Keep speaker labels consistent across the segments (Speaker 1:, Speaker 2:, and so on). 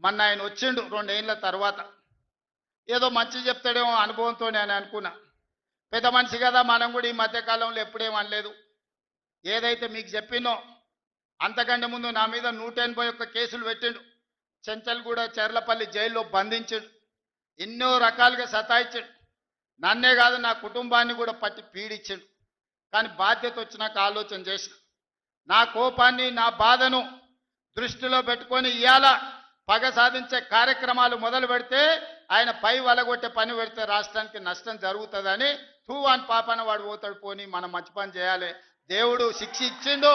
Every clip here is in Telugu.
Speaker 1: మొన్న ఆయన వచ్చిండు 2 ఏళ్ల తర్వాత. ఏదో మంచి చెప్తాడేమో అనుభవంతో నేను అనుకున్నా. పెద్ద మనిషి కదా, మనం కూడా ఈ మధ్యకాలంలో ఎప్పుడేం అనలేదు. ఏదైతే మీకు చెప్పినో అంతకంటే ముందు నా మీద 181 కేసులు పెట్టిండు. చెంచల్గూడ చెర్లపల్లి జైల్లో బంధించాడు. ఎన్నో రకాలుగా సతాయించాడు. నన్నే కాదు నా కుటుంబాన్ని కూడా పట్టి పీడించాడు. కానీ బాధ్యత వచ్చినాక ఆలోచన చేసిన, నా కోపాన్ని నా బాధను దృష్టిలో పెట్టుకొని ఇవాళ పగ సాధించే కార్యక్రమాలు మొదలు పెడితే ఆయన పై వలగొట్టే పని పెడితే రాష్ట్రానికి నష్టం జరుగుతుందని తూవాన్ పాపన వాడు పోతాడు, పోని మనం మంచి పని చేయాలి. దేవుడు శిక్ష ఇచ్చిండు.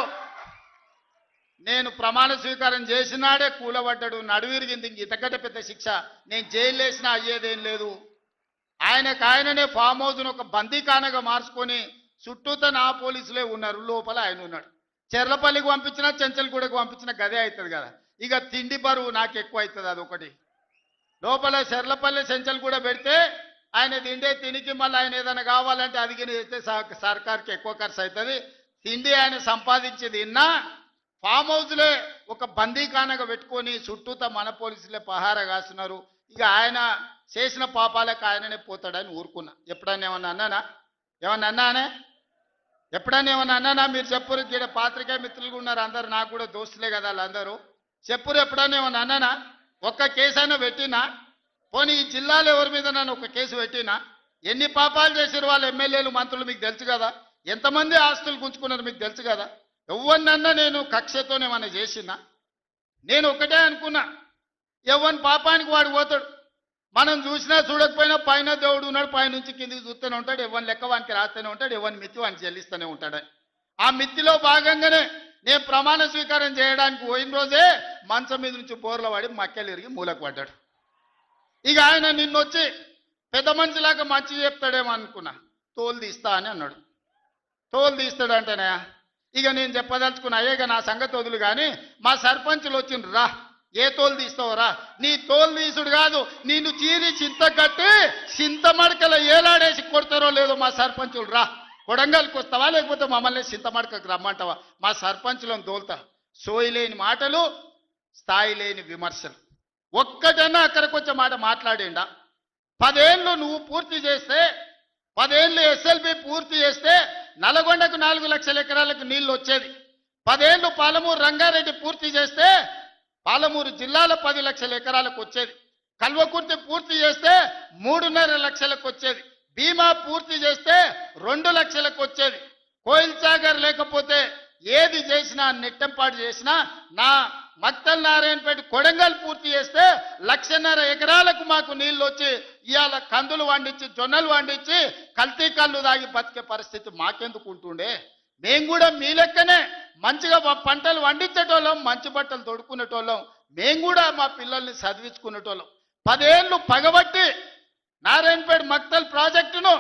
Speaker 1: నేను ప్రమాణ స్వీకారం చేసినాడే కూలబడ్డాడు, నడువిరిగింది. ఇంతకంటే పెద్ద శిక్ష నేను జైలు వేసినా అయ్యేదేం లేదు. ఆయననే ఫామ్ హౌస్ను ఒక బందీఖానగా మార్చుకొని చుట్టూతో నా పోలీసులే ఉన్నారు, లోపల ఆయన ఉన్నాడు. చెర్లపల్లికి పంపించినా చెంచల్గూడకు పంపించినా గదే అవుతుంది కదా. ఇక తిండి బరువు నాకు ఎక్కువ అవుతుంది. అదొకటి. లోపల చెర్లపల్లి చెంచల్గూడ పెడితే ఆయన తిండే తినికి మళ్ళీ ఆయన ఏదైనా కావాలంటే అదిగిన అయితే సర్కార్కి ఎక్కువ ఖర్చు అవుతుంది. తిండి ఆయన సంపాదించేది ఇన్నా ఫామ్ హౌస్లే ఒక బందీఖానగా పెట్టుకొని చుట్టూతో మన పోలీసులే పహారా కాస్తున్నారు. ఇక ఆయన చేసిన పాపాలకు ఆయననే పోతాడని ఊరుకున్నా. ఎప్పుడన్నా ఏమన్నా అన్నానా? ఎప్పుడన్నా ఏమన్నా అన్నానా? మీరు చెప్పురు. ఇక్కడ పాత్రికేయ మిత్రులు ఉన్నారు అందరు, నాకు కూడా దోస్తులే కదా వాళ్ళందరూ. చెప్పురు, ఎప్పుడన్నా ఏమన్నా అన్నానా? ఒక్క కేసు అయినా పెట్టినా? పోనీ ఈ జిల్లాలో ఎవరి మీద నన్ను ఒక కేసు పెట్టినా? ఎన్ని పాపాలు చేసారు వాళ్ళ ఎమ్మెల్యేలు మంత్రులు మీకు తెలుసు కదా. ఎంతమంది ఆస్తులు గుంజుకున్నారు మీకు తెలుసు కదా. ఎవరినన్నా నేను కక్షతోనేమన్నా చేసినా? నేను ఒకటే అనుకున్నా, ఎవరి పాపానికి వాడు పోతాడు. మనం చూసినా చూడకపోయినా పైన దేవుడు ఉన్నాడు, పైనుంచి కిందికి చూస్తూనే ఉంటాడు. ఎవరిని లెక్క వానికి రాస్తూనే ఉంటాడు, ఎవరిని మిత్తి వానికి చెల్లిస్తూనే ఉంటాడని. ఆ మిత్తిలో భాగంగానే నేను ప్రమాణ స్వీకారం చేయడానికి పోయిన రోజే మంచం మీద నుంచి బోర్ల పడి మక్కెలు ఇరిగి మూలకు పడ్డాడు. ఇక ఆయన నిన్నొచ్చి పెద్ద మనిషిలాగా మంచి చెప్తాడేమో అనుకున్నా. తోలు తీస్తా అని అన్నాడు. తోలు తీస్తాడంటేనే ఇక నేను చెప్పదలుచుకున్నా, అయ్యేగా నా సంగతి వదులు కానీ మా సర్పంచులు వచ్చిండ్రు, రా ఏ తోలు తీస్తావురా? నీ తోలు తీసుడు కాదు, నిన్ను చీరి చింత కట్టి చింత మడకల ఏలాడేసి కొడతారో లేదో మా సర్పంచులు, రా కొడంగల్కి వస్తావా లేకపోతే మమ్మల్ని చింత మడకకు రమ్మంటావా? మా సర్పంచులను తోలుతా. సోయి లేని మాటలు, స్థాయి లేని విమర్శలు. ఒక్కటన్నా అక్కడికి వచ్చే మాట మాట్లాడిండా? 10 ఏళ్ళు నువ్వు పూర్తి చేస్తే, 10 ఏళ్ళు ఎస్ఎల్బి పూర్తి చేస్తే నల్గొండకు 4 లక్షల ఎకరాలకు నీళ్లు వచ్చేది. 10 ఏళ్ళు పాలమూరు రంగారెడ్డి పూర్తి చేస్తే పాలమూరు జిల్లాలో 10 లక్షల ఎకరాలకు వచ్చేది. కల్వకుర్తి పూర్తి చేస్తే 3.5 లక్షలకు వచ్చేది. భీమా పూర్తి చేస్తే 2 లక్షలకు వచ్చేది. కోయిల్ సాగర్ లేకపోతే ఏది చేసినా, నెట్టంపాటు చేసినా, నా మక్తల్ నారాయణపేట కొడంగల్ పూర్తి చేస్తే 1.5 ఎకరాలకు మాకు నీళ్లు వచ్చి ఇవాళ కందులు వండించి జొన్నలు వండించి కల్తీ కళ్ళు దాగి బతికే పరిస్థితి మాకెందుకు ఉంటుండే? మేము కూడా మీ లెక్కనే మంచిగా పంటలు వండించేటోళ్ళం, మంచి బట్టలు తొడుక్కునేటోళ్ళం. మేము కూడా మా పిల్లల్ని చదివించుకునేటోళ్ళం. 10 ఏళ్ళు పగబట్టి నారాయణపేట మక్తల్ ప్రాజెక్టును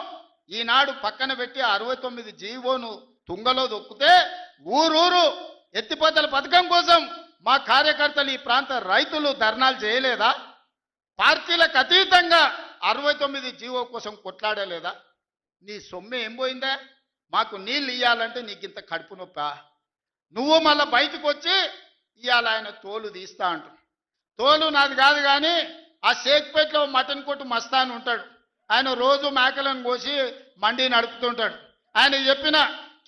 Speaker 1: ఈనాడు పక్కన పెట్టి 69 జీవోను తుంగలో దొక్కితే ఊరూరు ఎత్తిపోతల పథకం కోసం మా కార్యకర్తలు ఈ ప్రాంత రైతులు ధర్నాలు చేయలేదా? పార్టీలకు అతీతంగా 69 జీవో కోసం కొట్లాడలేదా? నీ సొమ్మె ఏం పోయిందా? మాకు నీళ్ళు ఇవ్వాలంటే నీకు ఇంత కడుపు నొప్పా? నువ్వు మళ్ళీ బయటకు వచ్చి ఇవాళ ఆయన తోలు తీస్తా అంటు. తోలు నాది కాదు కానీ ఆ షేక్పేటలో మటన్ కొట్టు మస్తాన్ ఉంటాడు. ఆయన రోజు మేకలను కోసి మండి నడుపుతుంటాడు. ఆయన చెప్పిన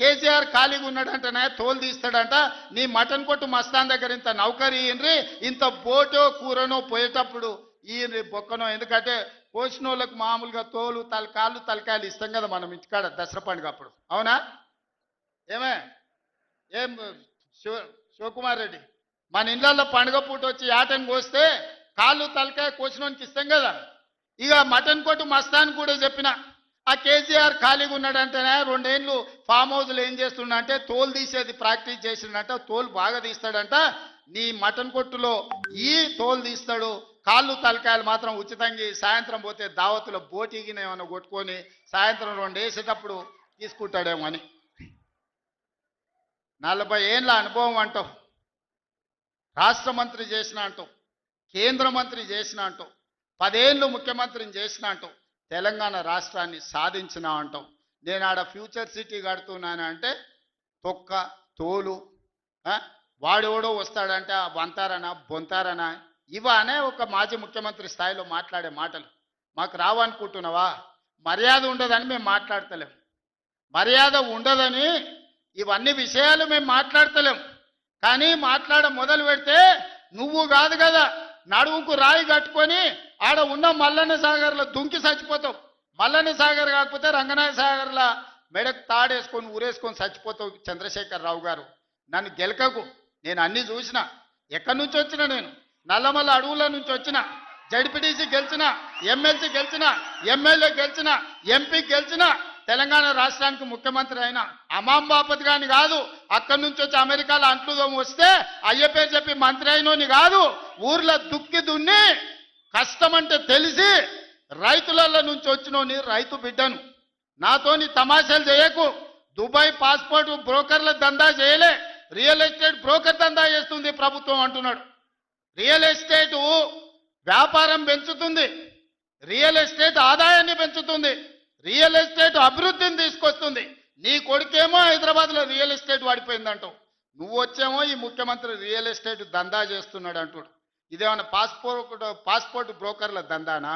Speaker 1: కేసీఆర్ ఖాళీగా ఉన్నాడంటనే తోలు తీస్తాడంట. నీ మటన్ కొట్టు మస్తాన్ దగ్గర ఇంత నౌకరీ ఇయ్యండ్రి, ఇంత బోటో కూరనో పోయేటప్పుడు ఈయన బొక్కనో. ఎందుకంటే కోసిన వాళ్ళకు మామూలుగా తోలు తలకాయలు ఇస్తాం కదా మనం ఇంటికాడ దసరా పండుగ అప్పుడు. అవునా? ఏం శివకుమార్ రెడ్డి, మన ఇళ్ళల్లో పండుగ పూట వచ్చి ఆటను కోస్తే కాళ్ళు తలకాయ కోసినోనికి ఇస్తాం కదా. ఇక మటన్ కొట్టు మస్తాన్ కూడా చెప్పిన, ఆ కేసీఆర్ ఖాళీగా ఉన్నాడంటేనే 2 ఏళ్ళు ఫామ్ హౌస్లో ఏం చేస్తుండంటే తోలు తీసేది ప్రాక్టీస్ చేసిండంట. తోలు బాగా తీస్తాడంట. నీ మటన్ కొట్టులో ఈ తోలు తీస్తాడు, కాళ్ళు తలకాయలు మాత్రం ఉచితంగా సాయంత్రం పోతే దావతులో బోటిగిన ఏమైనా కొట్టుకొని సాయంత్రం 2 వేసేటప్పుడు తీసుకుంటాడేమో అని. 40 ఏళ్ళ అనుభవం అంటావు, రాష్ట్ర మంత్రి చేసిన అంటావు, కేంద్ర మంత్రి చేసిన అంటావు, 10 ఏళ్ళు ముఖ్యమంత్రిని చేసిన అంటావు, తెలంగాణ రాష్ట్రాన్ని సాధించిన అంటావు. నేను ఆడ ఫ్యూచర్ సిటీ కడుతున్నాను అంటే తొక్క తోలు. వాడెవడో వస్తాడంటే వంతారనా బొంతారనా ఇవానే ఒక మాజీ ముఖ్యమంత్రి స్థాయిలో మాట్లాడే మాటలు మాకు రావనుకుంటున్నావా? మర్యాద ఉండదని మేము మాట్లాడతలేం. మర్యాద ఉండదని ఇవన్నీ విషయాలు మేము మాట్లాడతలేం. కానీ మాట్లాడ మొదలు పెడితే నువ్వు కాదు కదా, నడువుకు రాయి కట్టుకొని ఆడ ఉన్న మల్లన్న సాగర్లో దుంకి చచ్చిపోతావు. మల్లన్న సాగర్ కాకపోతే రంగనాయ సాగర్లో మెడకు తాడేసుకొని ఊరేసుకొని చచ్చిపోతావు. చంద్రశేఖర్ రావు గారు, నన్ను గెలకకు. నేను అన్ని చూసిన. ఎక్కడి నుంచి వచ్చిన? నేను నల్లమల్ల అడవుల నుంచి వచ్చిన. జడ్పీటీసీ గెలిచిన, ఎమ్మెల్సీ గెలిచిన, ఎమ్మెల్యే గెలిచిన, ఎంపీ గెలిచిన, తెలంగాణ రాష్ట్రానికి ముఖ్యమంత్రి అయినా అమాం బాపత్ గాని కాదు. అక్కడి నుంచి వచ్చి అమెరికాలో అంట్లు వస్తే అయ్య పేరు చెప్పి మంత్రి అయినోని కాదు. ఊర్లో దుక్కి దున్ని కష్టమంటే తెలిసి రైతుల నుంచి వచ్చినోని, రైతు బిడ్డను. నాతోని తమాషాలు చేయకు. దుబాయ్ పాస్పోర్ట్ బ్రోకర్ల దందా చేయలే, రియల్ ఎస్టేట్ బ్రోకర్ దందా చేస్తుంది ప్రభుత్వం అంటున్నాడు. రియల్ ఎస్టేటు వ్యాపారం పెంచుతుంది, రియల్ ఎస్టేట్ ఆదాయాన్ని పెంచుతుంది, రియల్ ఎస్టేట్ అభివృద్ధిని తీసుకొస్తుంది. నీ కొడుకేమో హైదరాబాద్లో రియల్ ఎస్టేట్ వాడిపోయిందంటావు. నువ్వు వచ్చేమో ఈ ముఖ్యమంత్రి రియల్ ఎస్టేట్ దందా చేస్తున్నాడు అంటాడు. ఇదేమన్నా పాస్పోర్ట్ బ్రోకర్ల దందానా?